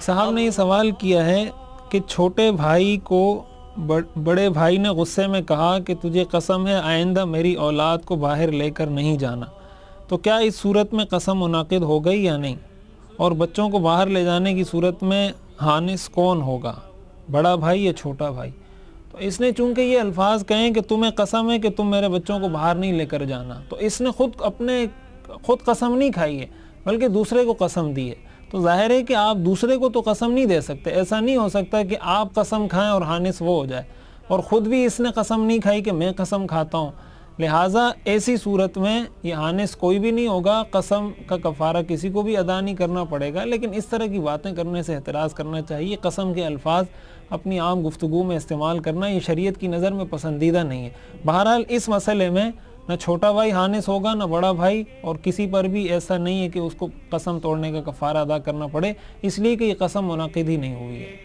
ایک صاحب نے یہ سوال کیا ہے کہ چھوٹے بھائی کو بڑے بھائی نے غصے میں کہا کہ تجھے قسم ہے آئندہ میری اولاد کو باہر لے کر نہیں جانا، تو کیا اس صورت میں قسم منعقد ہو گئی یا نہیں؟ اور بچوں کو باہر لے جانے کی صورت میں حانث کون ہوگا، بڑا بھائی یا چھوٹا بھائی؟ تو اس نے چونکہ یہ الفاظ کہیں کہ تمہیں قسم ہے کہ تم میرے بچوں کو باہر نہیں لے کر جانا، تو اس نے خود قسم نہیں کھائی ہے بلکہ دوسرے کو قسم دی ہے۔ تو ظاہر ہے کہ آپ دوسرے کو تو قسم نہیں دے سکتے، ایسا نہیں ہو سکتا کہ آپ قسم کھائیں اور حانث وہ ہو جائے، اور خود بھی اس نے قسم نہیں کھائی کہ میں قسم کھاتا ہوں، لہٰذا ایسی صورت میں یہ حانث کوئی بھی نہیں ہوگا، قسم کا کفارہ کسی کو بھی ادا نہیں کرنا پڑے گا۔ لیکن اس طرح کی باتیں کرنے سے احتراز کرنا چاہیے، قسم کے الفاظ اپنی عام گفتگو میں استعمال کرنا یہ شریعت کی نظر میں پسندیدہ نہیں ہے۔ بہرحال اس مسئلے میں نہ چھوٹا بھائی حانث ہوگا نہ بڑا بھائی، اور کسی پر بھی ایسا نہیں ہے کہ اس کو قسم توڑنے کا کفارہ ادا کرنا پڑے، اس لیے کہ یہ قسم منعقد ہی نہیں ہوئی ہے۔